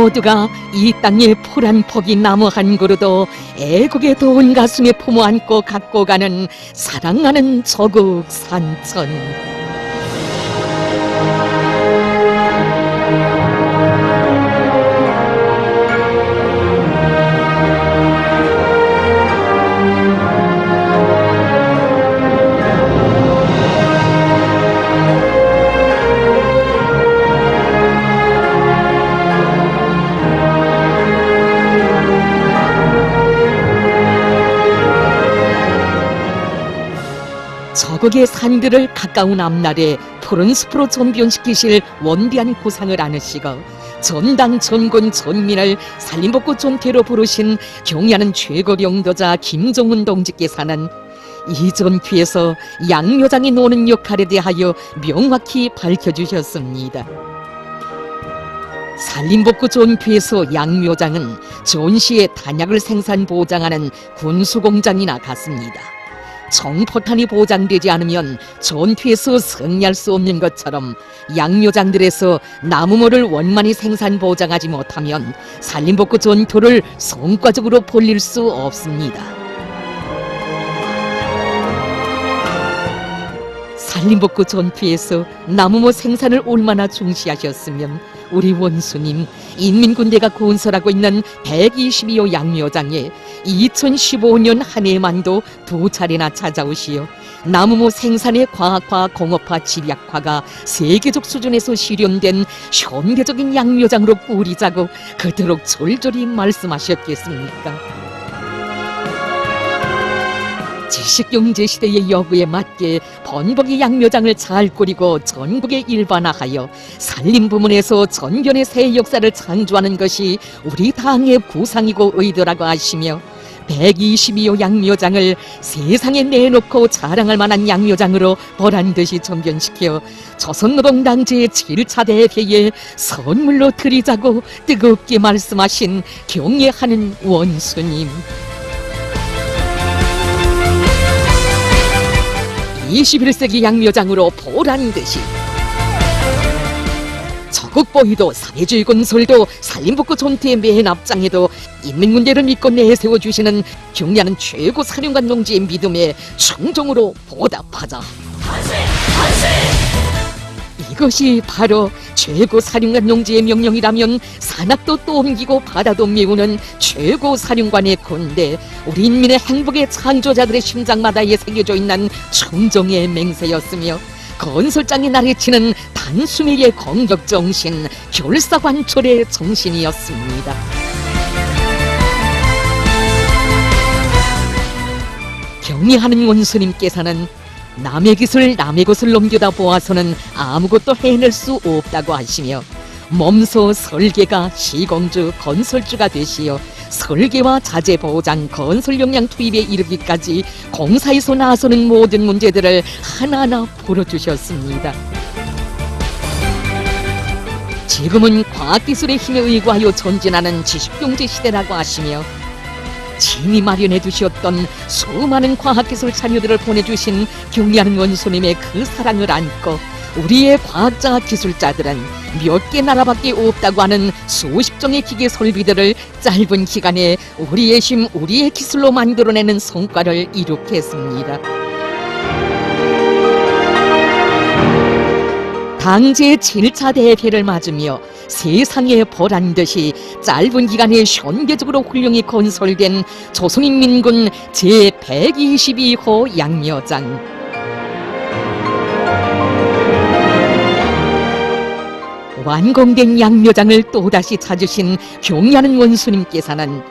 모두가 이 땅의 푸른 포기 나무 한 그루도 애국의 더운 가슴에 품어 안고 갖고 가는 사랑하는 조국 산천. 저국의 산들을 가까운 앞날에 푸른 숲으로 전변시키실 원대한 고상을 안으시고 전당 전군 전민을 산림복구 전태로 부르신 경의하는 최고領導자 김정은 동지께서는 이 전투에서 양묘장이 노는 역할에 대하여 명확히 밝혀주셨습니다. 산림복구 전투에서 양묘장은 전시의 탄약을 생산 보장하는 군수공장이나 같습니다. 정포탄이 보장되지 않으면 전투에서 승리할 수 없는 것처럼 양묘장들에서 나무모를 원만히 생산 보장하지 못하면 산림복구 전투를 성과적으로 벌릴 수 없습니다. 산림복구 전투에서 나무모 생산을 얼마나 중시하셨으면 우리 원수님 인민군대가 건설하고 있는 122호 양묘장에 2015년 한 해만도 2차례나 찾아오시어 나무모 생산의 과학화, 공업화, 집약화가 세계적 수준에서 실현된 현대적인 양묘장으로 꾸리자고 그토록 절절히 말씀하셨겠습니까? 지식경제시대의 여부에 맞게 번복의 양묘장을 잘 꾸리고 전국에 일반화하여 산림부문에서 전변의 새 역사를 창조하는 것이 우리 당의 구상이고 의도라고 하시며 122호 양묘장을 세상에 내놓고 자랑할 만한 양묘장으로 보란듯이 전변시켜 조선노동당 제7차 대회에 선물로 드리자고 뜨겁게 말씀하신 경애하는 원수님. 21세기 양묘장으로 보란듯이 저국보위도 사회주의 건설도 산림복구 전투의 맨 앞장에도 인민군대를 믿고 내세워주시는 경례하는 최고 사령관 동지의 믿음에 충정으로 보답하자. 이것이 바로 최고 사령관 동지의 명령이라면 산악도 또 옮기고 바다도 메우는 최고 사령관의 군대, 우리 인민의 행복의 창조자들의 심장마다에 새겨져 있는 충정의 맹세였으며 건설장이 나르치는 단숨에의 공격정신, 결사관철의 정신이었습니다. 경의하는 원수님께서는 남의 기술 남의 것을 넘겨다 보아서는 아무것도 해낼 수 없다고 하시며 몸소 설계가 시공주 건설주가 되시어 설계와 자재 보장 건설 역량 투입에 이르기까지 공사에서 나서는 모든 문제들을 하나하나 풀어주셨습니다. 지금은 과학기술의 힘에 의거하여 전진하는 지식경제 시대라고 하시며 친히 마련해 두셨던 수많은 과학기술 자료들을 보내주신 경의하는 원수님의 그 사랑을 안고 우리의 과학자 기술자들은 몇 개 나라밖에 없다고 하는 수십 종의 기계 설비들을 짧은 기간에 우리의 힘, 우리의 기술로 만들어내는 성과를 이룩했습니다. 당제 7차 대회를 맞으며 세상에 보란듯이 짧은 기간에 현대적으로 훌륭히 건설된 조선인민군 제122호 양묘장. 완공된 양묘장을 또다시 찾으신 경의하는 원수님께서는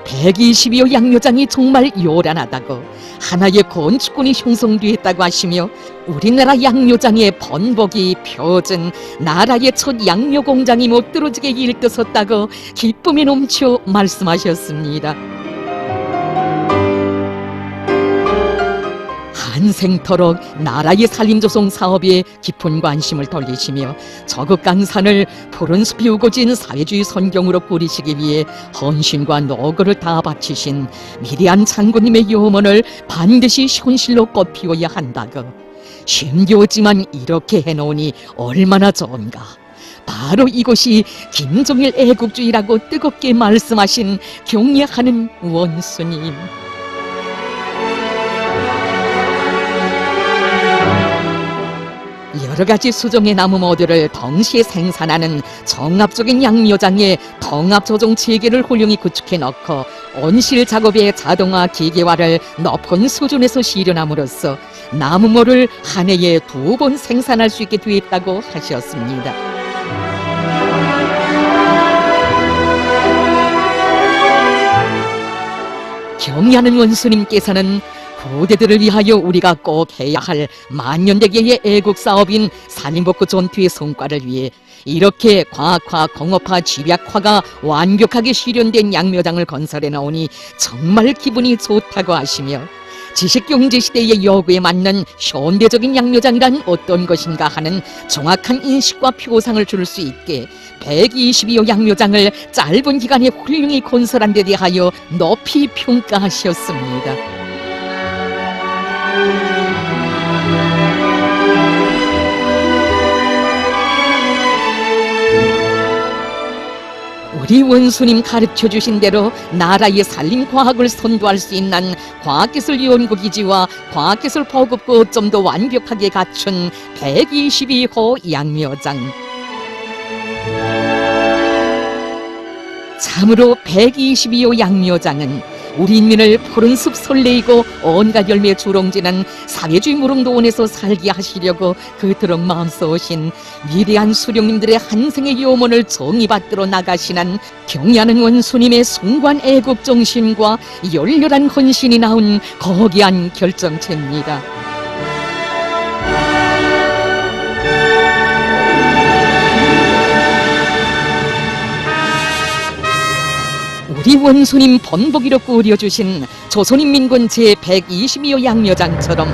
122호 양묘장이 정말 요란하다고 하나의 건축군이 형성되었다고 하시며 우리나라 양묘장의 번복이 펴진 나라의 첫 양묘공장이 못 떨어지게 일떠섰다고 기쁨에 넘쳐 말씀하셨습니다. 한생토록 나라의 산림조성 사업에 깊은 관심을 돌리시며 저극 강산을 푸른 숲이 우거진 사회주의 선경으로 꾸리시기 위해 헌신과 노고를 다 바치신 위대한 장군님의 염원을 반드시 현실로 꽃피워야 한다고. 힘겨우지만 이렇게 해놓으니 얼마나 좋은가. 바로 이곳이 김종일 애국주의라고 뜨겁게 말씀하신 경례하는 원수님. 여러 가지 수종의 나무 모듈을 동시에 생산하는 정압적인 양묘장에 덩압 조종 체계를 훌륭히 구축해 넣고 온실 작업의 자동화 기계화를 높은 수준에서 실현함으로써 나무모를 한 해에 2번 생산할 수 있게 되었다고 하셨습니다. 경의하는 원수님께서는 후대들을 위하여 우리가 꼭 해야 할 만년대계의 애국사업인 산림복구 전투의 성과를 위해 이렇게 과학화, 공업화, 집약화가 완벽하게 실현된 양묘장을 건설해 나오니 정말 기분이 좋다고 하시며, 지식경제시대의 요구에 맞는 현대적인 양묘장이란 어떤 것인가 하는 정확한 인식과 표상을 줄 수 있게 122호 양묘장을 짧은 기간에 훌륭히 건설한 데 대하여 높이 평가하셨습니다. 우리 원수님 가르쳐 주신 대로 나라의 산림과학을 선도할 수 있는 과학기술연구기지와 과학기술 보급고 좀 더 완벽하게 갖춘 122호 양묘장. 참으로 122호 양묘장은 우리 인민을 푸른 숲 설레이고 온갖 열매 주렁지는 사회주의 무릉도원에서 살게 하시려고 그토록 마음써오신 위대한 수령님들의 한생의 염원을 정의받들어 나가시는 경의하는 원수님의 숭고한 애국정신과 열렬한 헌신이 나온 거대한 결정체입니다. 우리 원수님 번복이로 꾸려주신 조선인민군 제122호 양묘장처럼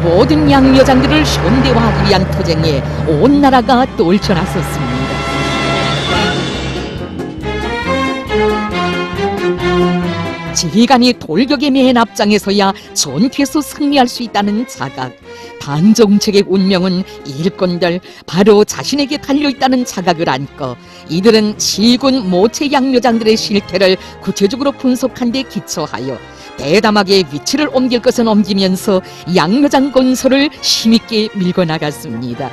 모든 양묘장들을 현대화하기 위한 투쟁에 온 나라가 떨쳐나섰습니다. 지휘관이 돌격의 맨 앞장에서야 전투에서 승리할 수 있다는 자각, 단정책의 운명은 일꾼들 바로 자신에게 달려있다는 자각을 안고 이들은 시군 모체 양묘장들의 실태를 구체적으로 분석한 데 기초하여 대담하게 위치를 옮길 것은 옮기면서 양묘장 건설을 힘있게 밀고 나갔습니다.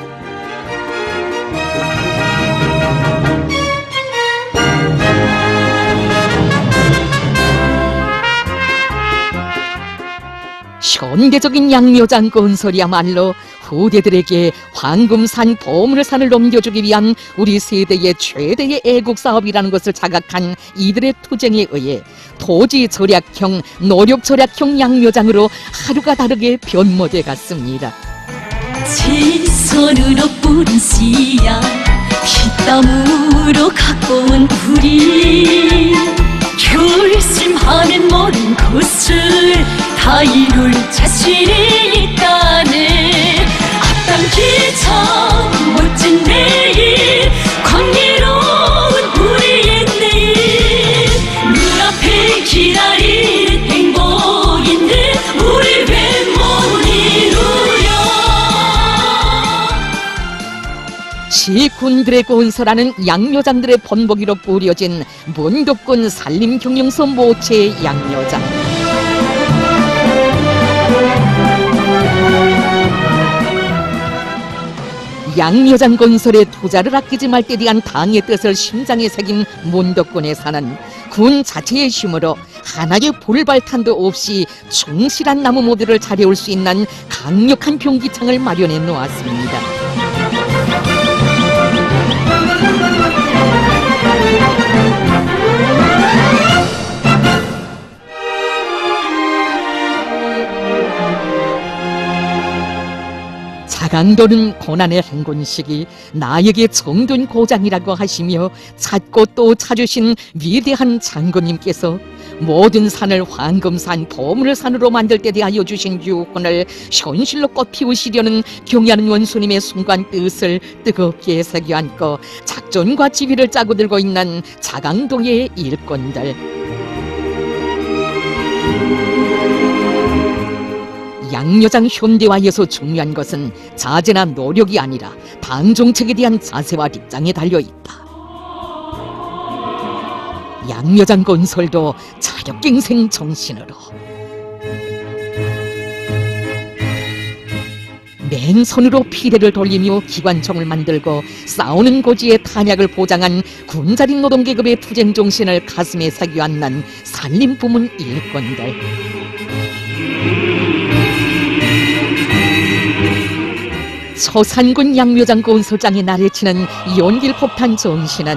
현대적인 양묘장 건설이야말로 후대들에게 황금산 보물산을 넘겨주기 위한 우리 세대의 최대의 애국사업이라는 것을 자각한 이들의 투쟁에 의해 토지 절약형, 노력 절약형 양묘장으로 하루가 다르게 변모돼 갔습니다. 제 손으로 뿌린 씨앗, 피땀으로 가꿔온 우리, 결심하면 모든 것을 다 이룰 자신이 있다네. 앞당기자 멋진 내일, 광기로운 우리의 내일, 눈앞에 기다리는 행복인데 우리 왜 못 이루려. 시군들의 건설하는 양묘장들의 번복이로 꾸려진 문덕군 산림경영서 모체 양묘장. 양묘장 건설에 투자를 아끼지 말 때 대한 당의 뜻을 심장에 새긴 문덕군에서는 군 자체의 힘으로 하나의 불발탄도 없이 충실한 나무 모듈을 자려올 수 있는 강력한 병기창을 마련해 놓았습니다. 자강도는 고난의 행군식이 나에게 정든 고장이라고 하시며 찾고 또 찾으신 위대한 장군님께서 모든 산을 황금산, 보물산으로 만들 때 대하여 주신 유훈을 현실로 꽃피우시려는 경의하는 원수님의 순간 뜻을 뜨겁게 새겨안고 작전과 지휘를 짜고 들고 있는 자강도의 일꾼들. 양여장 현대화에서 중요한 것은 자제나 노력이 아니라 당 정책에 대한 자세와 입장에 달려있다. 양여장 건설도 자력갱생 정신으로 맨손으로 피대를 돌리며 기관총을 만들고 싸우는 고지의 탄약을 보장한 군자린 노동계급의 투쟁 정신을 가슴에 새겨안는 산림부문 일꾼들. 서산군 양묘장 건설장에 나르치는 연길 폭탄 정신은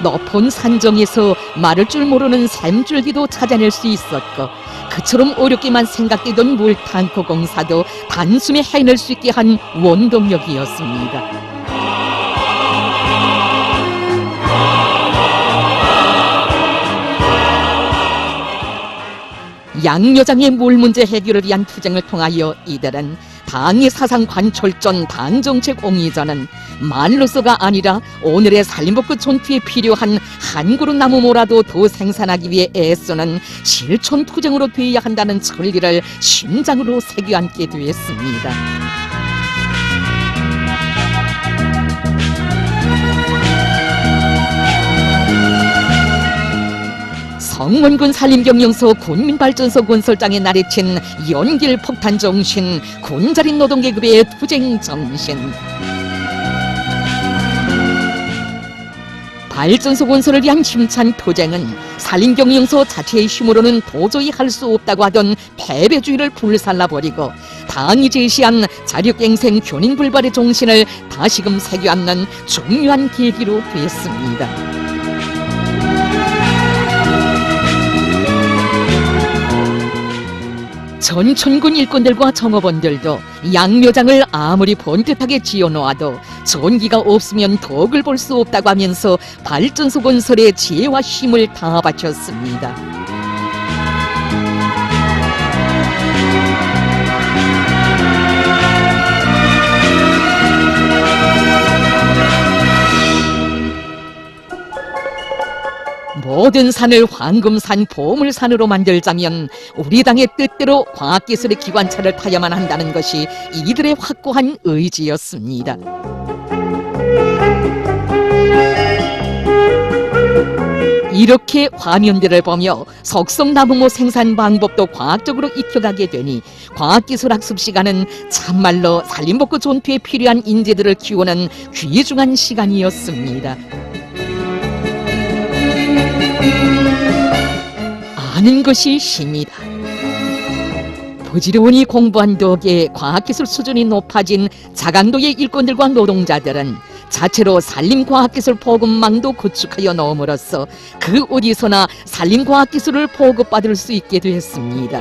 높은 산정에서 마를 줄 모르는 샘줄기도 찾아낼 수 있었고, 그처럼 어렵게만 생각되던 물탱커 공사도 단숨에 해낼 수 있게 한 원동력이었습니다. 양여장의 물 문제 해결을 위한 투쟁을 통하여 이들은 당의 사상 관철전 당정책 옹이전은 말로서가 아니라 오늘의 산림복구 전투에 필요한 한 그루 나무모라도 더 생산하기 위해 애쓰는 실천 투쟁으로 되어야 한다는 천리를 심장으로 새겨안게 되었습니다. 성원군 산림경영소 군민발전소 건설장에 나르친 연길 폭탄 정신, 군자린 노동계급의 투쟁 정신. 발전소 건설을 위한 힘찬 투쟁은 산림경영소 자체의 힘으로는 도저히 할 수 없다고 하던 패배주의를 불살라버리고 당이 제시한 자력갱생 견인불발의 정신을 다시금 새겨안는 중요한 계기로 되었습니다. 전천군 일꾼들과 정업원들도 양묘장을 아무리 번듯하게 지어놓아도 전기가 없으면 덕을 볼 수 없다고 하면서 발전소 건설에 지혜와 힘을 다 바쳤습니다. 모든 산을 황금산, 보물산으로 만들자면 우리 당의 뜻대로 과학기술의 기관차를 타야만 한다는 것이 이들의 확고한 의지였습니다. 이렇게 화면들을 보며 석성나무모 생산 방법도 과학적으로 익혀가게 되니 과학기술학습 시간은 참말로 산림복구 전투에 필요한 인재들을 키우는 귀중한 시간이었습니다. 아는 것이 힘이다. 부지런히 공부한 덕에 과학기술 수준이 높아진 자강도의 일꾼들과 노동자들은 자체로 산림과학기술 보급망도 구축하여 넣음으로써 그 어디서나 산림과학기술을 보급받을 수 있게 됐습니다.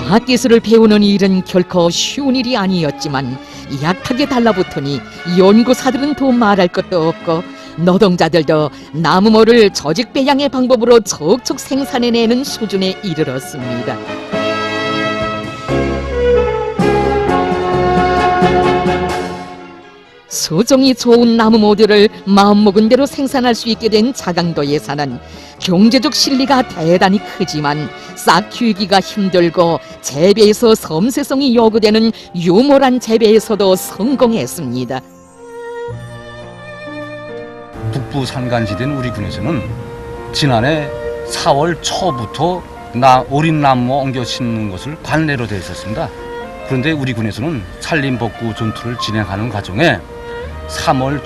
과학기술을 배우는 일은 결코 쉬운 일이 아니었지만 약하게 달라붙으니 연구사들은 더 말할 것도 없고 노동자들도 나무모를 조직 배양의 방법으로 척척 생산해내는 수준에 이르렀습니다. 소정이 좋은 나무모들을 마음먹은 대로 생산할 수 있게 된 자강도 예산은 경제적 실리가 대단히 크지만 싹 키우기가 힘들고 재배에서 섬세성이 요구되는 유몰한 재배에서도 성공했습니다. 북부 산간지대인 우리 군에서는 지난해 4월 초부터 어린 나무 옮겨 심는 것을 관례로 되어 있었습니다. 그런데 우리 군에서는 산림복구 전투를 진행하는 과정에 3월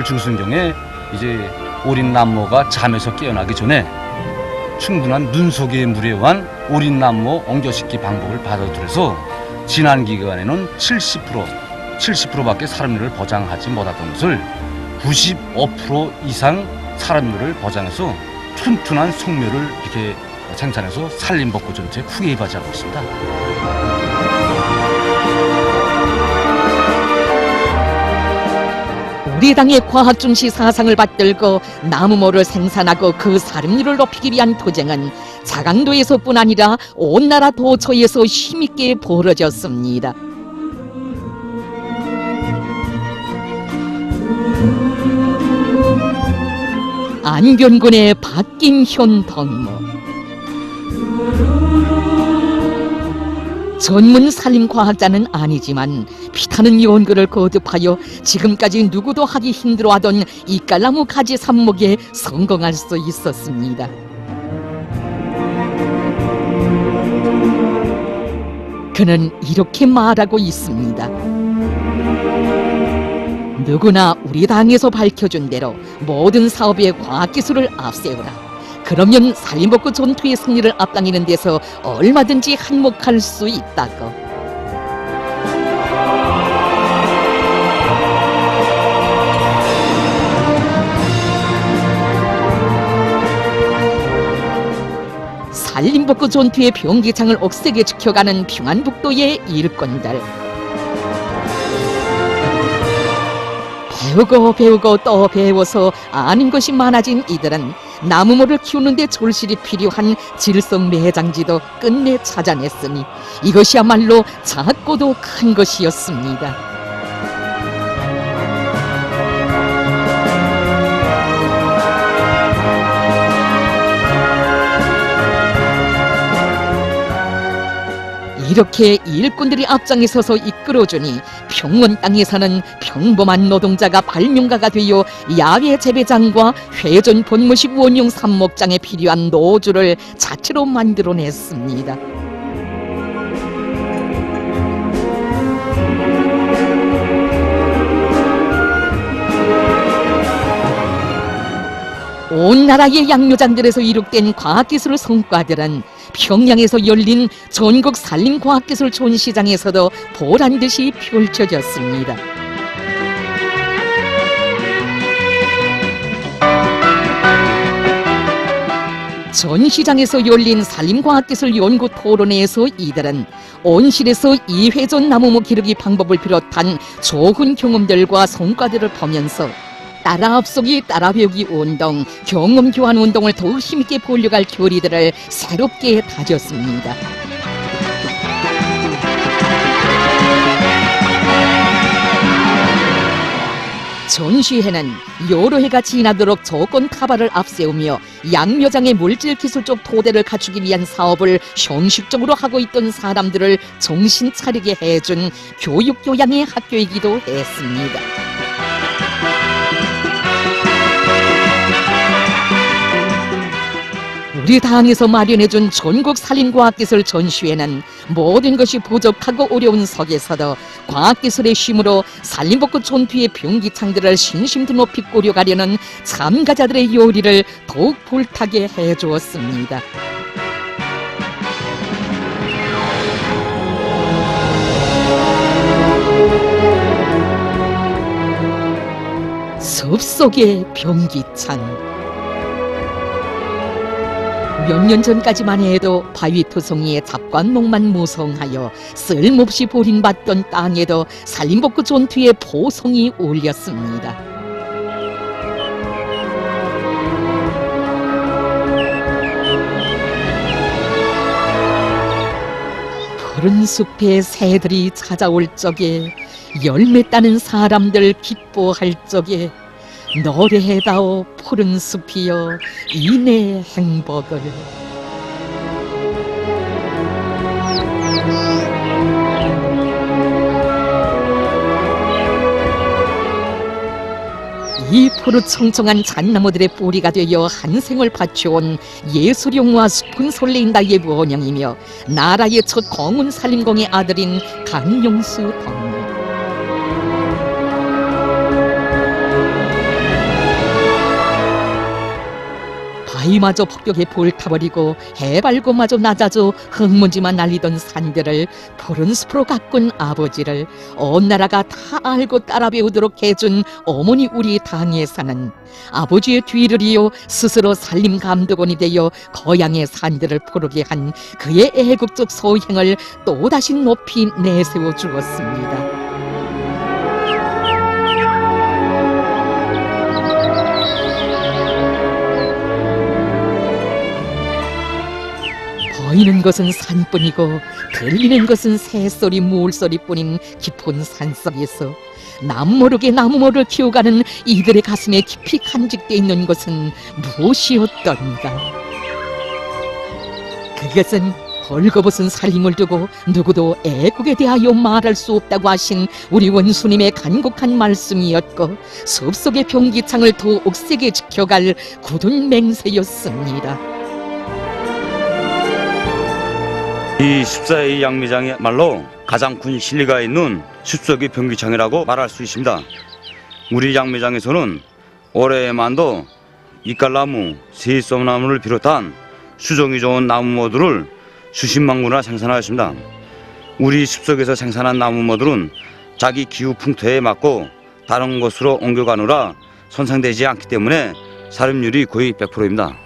중순경에 이제 어린 나무가 잠에서 깨어나기 전에 충분한 눈속의 물에 의한 어린 나무 옮겨싣기 방법을 받아들여서 지난 기간에는 70%밖에 사람들을 보장하지 못했던 것을 95% 이상 사람들을 보장해서 튼튼한 성묘를 이렇게 생산해서 산림복구 전투에 크게 이바지하고 있습니다. 우리 당의 과학중시 사상을 받들고 나무모를 생산하고 그 사림률을 높이기 위한 투쟁은 자강도에서뿐 아니라 온 나라 도처에서 힘있게 벌어졌습니다. 안변군의 박김현 덕무. 전문 산림과학자는 아니지만 피타는 연구를 거듭하여 지금까지 누구도 하기 힘들어하던 이깔나무 가지 삽목에 성공할 수 있었습니다. 그는 이렇게 말하고 있습니다. 누구나 우리 당에서 밝혀준 대로 모든 사업에 과학기술을 앞세우라. 그러면 산림복구 전투의 승리를 앞당기는 데서 얼마든지 한몫할 수 있다고. 산림복구 전투의 병기창을 억세게 지켜가는 평안북도의 일꾼들. 배우고 또 배워서 아는 것이 많아진 이들은 나무모를 키우는데 졸실이 필요한 질성 매장지도 끝내 찾아냈으니 이것이야말로 작고도 큰 것이었습니다. 이렇게 일꾼들이 앞장에 서서 이끌어주니 평원 땅에서는 평범한 노동자가 발명가가 되어 야외 재배장과 회전 본무식 원용 삽목장에 필요한 노주를 자체로 만들어냈습니다. 온 나라의 양묘장들에서 이룩된 과학기술 성과들은 평양에서 열린 전국 산림과학기술 전시장에서도 보란듯이 펼쳐졌습니다. 전시장에서 열린 산림과학기술 연구 토론회에서 이들은 온실에서 이회전 나무모 기르기 방법을 비롯한 좋은 경험들과 성과들을 보면서 따라 앞서기 따라 배우기 운동, 경험 교환 운동을 더욱 힘있게 벌려갈 교리들을 새롭게 다졌습니다. 전시회는 여러 해가 지나도록 조건 타발을 앞세우며 양묘장의 물질기술적 토대를 갖추기 위한 사업을 형식적으로 하고 있던 사람들을 정신 차리게 해준 교육교양의 학교이기도 했습니다. 우리 당에서 마련해준 전국 산림과학기술 전시회는 모든 것이 부족하고 어려운 속에서도 과학기술의 힘으로 산림복구 전투의 병기창들을 신심도 높이 꾸려가려는 참가자들의 요리를 더욱 불타게 해주었습니다. 숲속의 병기창. 몇 년 전까지만 해도 바위토송이의 잡관목만 무성하여 쓸모없이 버림받던 땅에도 산림복구 전투의 보성이 울렸습니다. 푸른 숲에 새들이 찾아올 적에 열매 따는 사람들 기뻐할 적에 노래해다오 푸른 숲이여 이내 행복을. 이 푸르청청한 잣나무들의 뿌리가 되어 한 생을 바쳐온 예술용과 숲은 설레인다의 원형이며 나라의 첫 공훈 산림공의 아들인 강용수 덕무. 바위마저 폭격에 불타버리고 해발고마저 낮아져 흙먼지만 날리던 산들을 푸른 숲으로 가꾼 아버지를 온 나라가 다 알고 따라 배우도록 해준 어머니 우리 당에서는 아버지의 뒤를 이어 스스로 산림감독원이 되어 고향의 산들을 푸르게 한 그의 애국적 소행을 또다시 높이 내세워 주었습니다. 보이는 것은 산뿐이고 들리는 것은 새소리 물소리뿐인 깊은 산속에서 남모르게 나무모를 키워가는 이들의 가슴에 깊이 간직돼 있는 것은 무엇이었던가? 그것은 벌거벗은 살림을 두고 누구도 애국에 대하여 말할 수 없다고 하신 우리 원수님의 간곡한 말씀이었고, 숲속의 병기창을 더욱 세게 지켜갈 굳은 맹세였습니다. 이 14의 양미장이야말로 가장 큰 실리가 있는 숲속의 병기창이라고 말할 수 있습니다. 우리 양미장에서는 올해에만도 이깔나무, 세쏨나무를 비롯한 수종이 좋은 나무모들을 수십만 그루나 생산하였습니다. 우리 숲속에서 생산한 나무모들은 자기 기후 풍토에 맞고 다른 곳으로 옮겨가느라 손상되지 않기 때문에 살음률이 거의 100%입니다.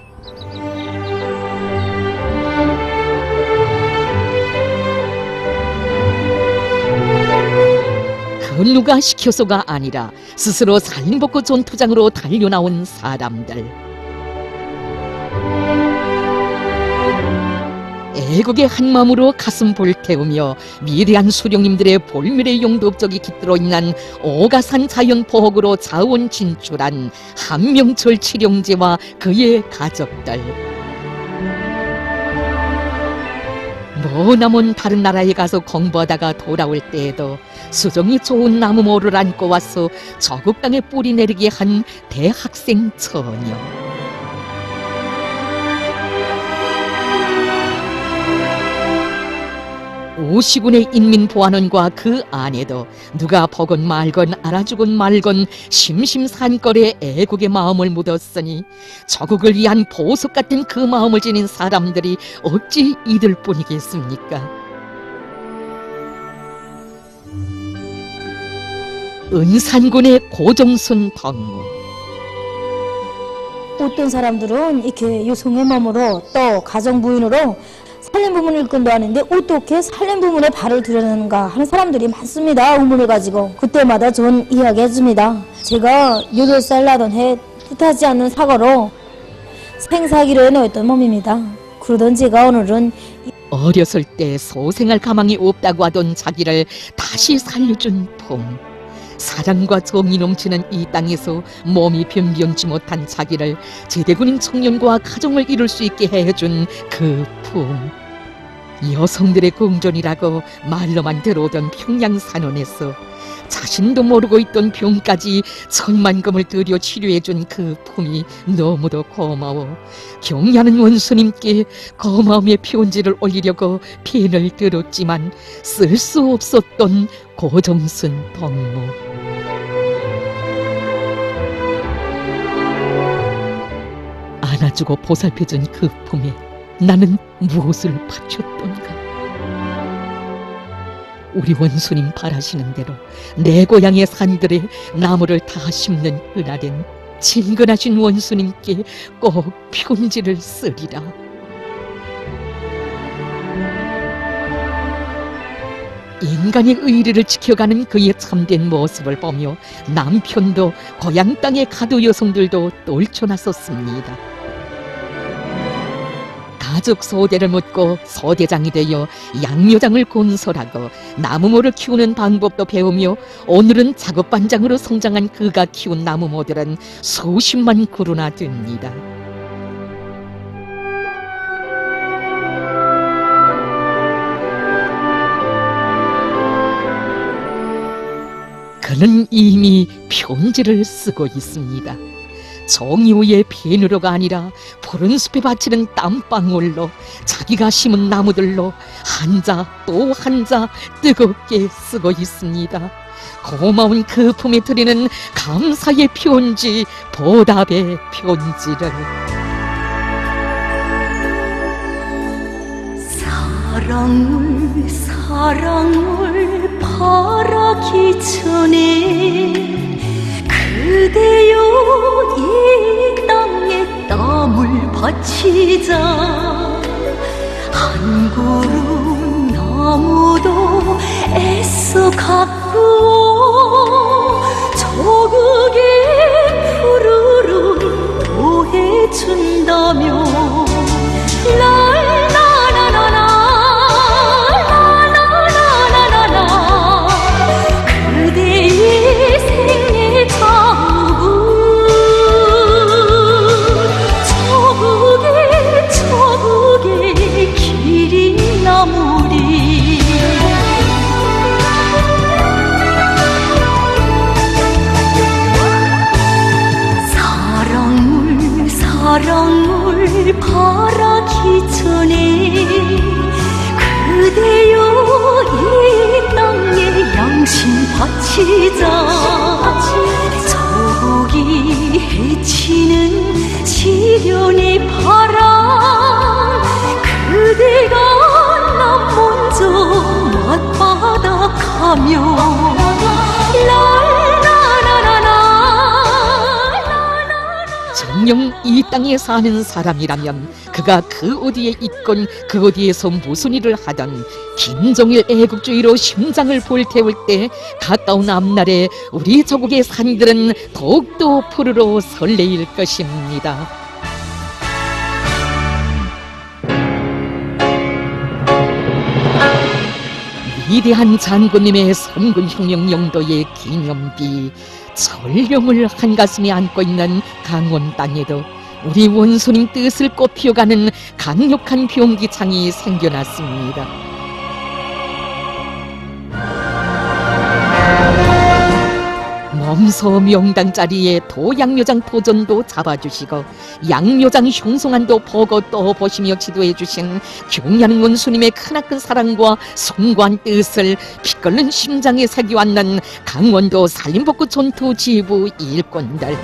그 누가 시켜서가 아니라 스스로 살림복구 전투장으로 달려나온 사람들. 애국의 한마음으로 가슴 불태우며 미래한 수령님들의 볼밀의 용도업적이 깃들어 있는 오가산 자연포획으로 자원 진출한 한명철 칠형제와 그의 가족들. 머나먼 다른 나라에 가서 공부하다가 돌아올 때에도 수종이 좋은 나무모를 안고 와서 저국 땅에 뿌리 내리게 한 대학생 처녀. 50군의 인민보안원과 그 안에도 누가 보건 말건 알아주건 말건 심심산걸에 애국의 마음을 묻었으니 저국을 위한 보석 같은 그 마음을 지닌 사람들이 어찌 이들뿐이겠습니까? 은산군의 고정순 덕무. 어떤 사람들은 이렇게 여성의 몸으로 또 가정부인으로 살림부문을 일꾼도 하는데 어떻게 살림부문에 발을 들여놓는가 하는 사람들이 많습니다. 의문을 가지고 그때마다 전 이야기해줍니다. 제가 8살 나던 해 뜻하지 않는 사고로 생사기로 해놓았던 몸입니다. 그러던 제가 오늘은 어렸을 때 소생할 가망이 없다고 하던 자기를 다시 살려준 품. 사랑과 정이 넘치는 이 땅에서 몸이 변변치 못한 자기를 제대군인 청년과 가정을 이룰 수 있게 해준 그 품. 여성들의 궁전이라고 말로만 들어오던 평양산원에서 자신도 모르고 있던 병까지 천만금을 들여 치료해준 그 품이 너무도 고마워 경리하는 원수님께 고마움의 편지를 올리려고 펜을 들었지만 쓸 수 없었던 고정순 덕무. 안아주고 보살펴준 그 품에 나는 무엇을 바쳤던가. 우리 원수님 바라시는 대로 내 고향의 산들에 나무를 다 심는 그날엔 친근하신 원수님께 꼭 편지를 쓰리라. 인간의 의리를 지켜가는 그의 참된 모습을 보며 남편도 고향 땅의 가두 여성들도 떨쳐났었습니다. 가족 소대를 묻고 소대장이 되어 양묘장을 건설하고 나무모를 키우는 방법도 배우며 오늘은 작업반장으로 성장한 그가 키운 나무모들은 수십만 그루나 됩니다. 그는 이미 편지를 쓰고 있습니다. 정의후의 펜으로가 아니라 푸른 숲에 바치는 땀방울로 자기가 심은 나무들로 한자 또 한자 뜨겁게 쓰고 있습니다. 고마운 그 품에 드리는 감사의 편지, 보답의 편지를. 사랑을 사랑을 바라기 전에 그대여 이 땅에 땀을 바치자. 한 그루 나무도 애써 가꾸어 조국의 푸르름 더해준다며. 그대의 사랑을 바라기 전에 그대여 이 땅에 양심 바치자. 저기 해치는 시련의 바람 그대가 나 먼저 맞바닥 가며 정녕 이 땅에 사는 사람이라면 그가 그 어디에 있건 그 어디에서 무슨 일을 하던 김정일 애국주의로 심장을 불태울 때 가까운 앞날에 우리 조국의 산들은 더욱더 푸르러 설레일 것입니다. 위대한 장군님의 선군혁명 영도의 기념비 설령을 한가슴에 안고 있는 강원 땅에도 우리 원수님 뜻을 꽃피워가는 강력한 병기창이 생겨났습니다. 몸소 명당 자리에 도양묘장 도전도 잡아주시고 양묘장 형송안도 보고 또 보시며 지도해주신 경리하는 원수님의 크나큰 사랑과 숭고한 뜻을 피끓는 심장에 새겨왔는 강원도 산림복구 전투 지휘부 일꾼들.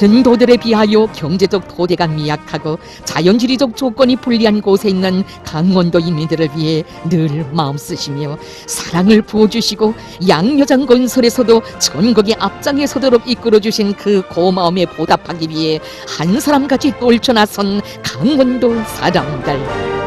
다른 도들에 비하여 경제적 토대가 미약하고 자연지리적 조건이 불리한 곳에 있는 강원도 인민들을 위해 늘 마음쓰시며 사랑을 부어주시고 양묘장 건설에서도 전국의 앞장에 서도록 이끌어주신 그 고마움에 보답하기 위해 한 사람같이 떨쳐나선 강원도 사람들.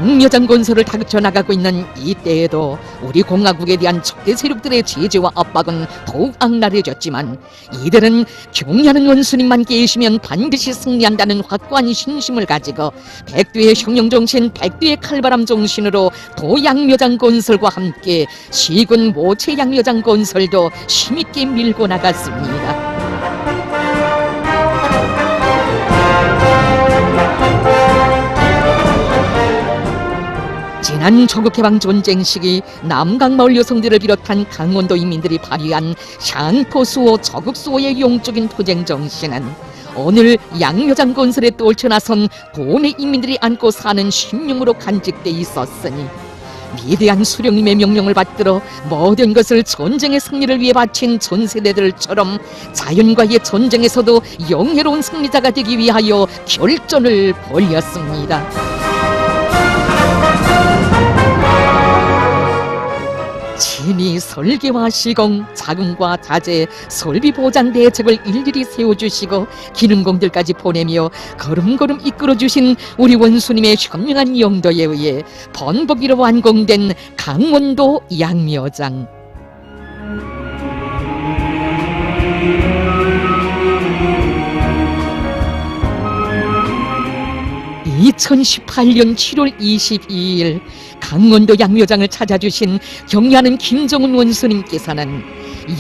양묘장 건설을 다그쳐 나가고 있는 이때에도 우리 공화국에 대한 적대 세력들의 제재와 압박은 더욱 악랄해졌지만 이들은 경리하는 원수님만 계시면 반드시 승리한다는 확고한 신심을 가지고 백두의 혁명정신, 백두의 칼바람 정신으로 도양묘장 건설과 함께 시군 모체 양묘장 건설도 힘있게 밀고 나갔습니다. 지난 조국해방 전쟁 시기 남강마을 여성들을 비롯한 강원도 인민들이 발휘한 샹포수호 저국수호의 용적인 투쟁 정신은 오늘 양묘장 건설에 떨쳐나선 도내 인민들이 안고 사는 심령으로 간직돼 있었으니 위대한 수령님의 명령을 받들어 모든 것을 전쟁의 승리를 위해 바친 전 세대들처럼 자연과의 전쟁에서도 영예로운 승리자가 되기 위하여 결전을 벌였습니다. 친히 설계와 시공, 자금과 자재, 설비 보장 대책을 일일이 세워주시고 기능공들까지 보내며 걸음걸음 이끌어주신 우리 원수님의 현명한 영도에 의해 번복이로 완공된 강원도 양묘장. 2018년 7월 22일 강원도 양묘장을 찾아주신 경리하는 김정은 원수님께서는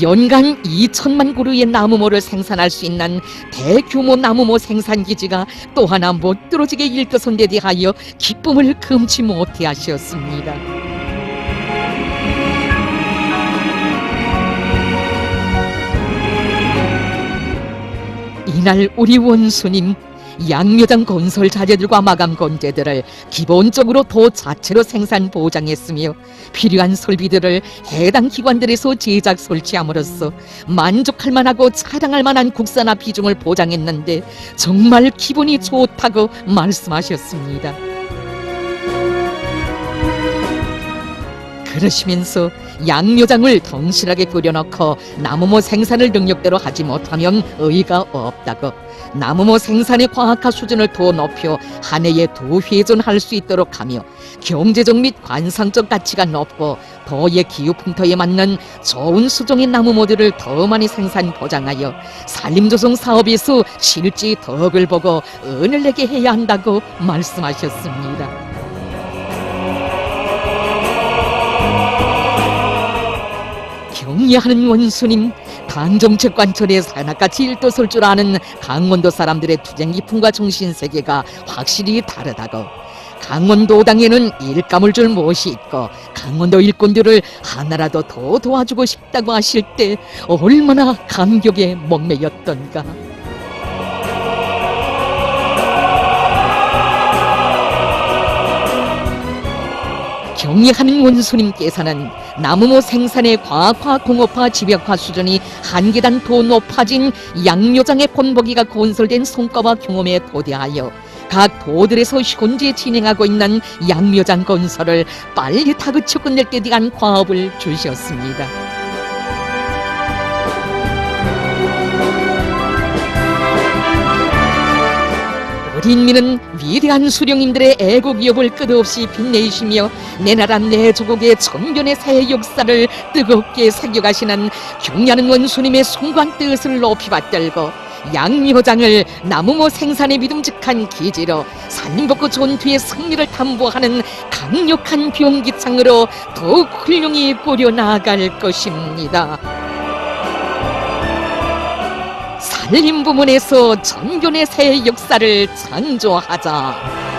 연간 2천만 그루의 나무모를 생산할 수 있는 대규모 나무모 생산기지가 또 하나 못 들어지게 일떠선 데 대하여 기쁨을 금치 못해 하셨습니다. 이날 우리 원수님 양묘장 건설 자재들과 마감 건재들을 기본적으로 도 자체로 생산 보장했으며 필요한 설비들을 해당 기관들에서 제작 설치함으로써 만족할 만하고 자랑할 만한 국산화 비중을 보장했는데 정말 기분이 좋다고 말씀하셨습니다. 그러시면서 양묘장을 덩실하게 꾸려놓고 나무모 생산을 능력대로 하지 못하면 의의가 없다고, 나무모 생산의 과학화 수준을 더 높여 한 해에 2회존할 수 있도록 하며 경제적 및 관상적 가치가 높고 도의 기후 풍토에 맞는 좋은 수종의 나무모들을 더 많이 생산 보장하여 산림조성 사업에서 실제 덕을 보고 은을 내게 해야 한다고 말씀하셨습니다. 경리하는 원수님, 당정책 관철에 사나같이 일떠설 줄 아는 강원도 사람들의 투쟁 기품과 정신세계가 확실히 다르다고, 강원도 땅에는 일감을 줄 못이 있고 강원도 일꾼들을 하나라도 더 도와주고 싶다고 하실 때 얼마나 감격에 목매였던가. 경리하는 원수님께서는 나무모 생산의 과학화, 공업화, 집약화 수준이 한 계단 더 높아진 양묘장의 본보기가 건설된 성과와 경험에 도대하여 각 도들에서 현재 진행하고 있는 양묘장 건설을 빨리 다그쳐 끝낼 때 대한 과업을 주셨습니다. 우리 인민은 위대한 수령님들의 애국위협을 끝없이 빛내시며 내 나라 내 조국의 천변의 새 역사를 뜨겁게 새겨가시는 경리하는 원수님의 숭고한 뜻을 높이 받들고 양묘장을 나무모 생산의 믿음직한 기지로 산림복구 전투의 승리를 담보하는 강력한 병기창으로 더욱 훌륭히 꾸려나갈 것입니다. 산림 부문에서 천변의 새 역사를 창조하자.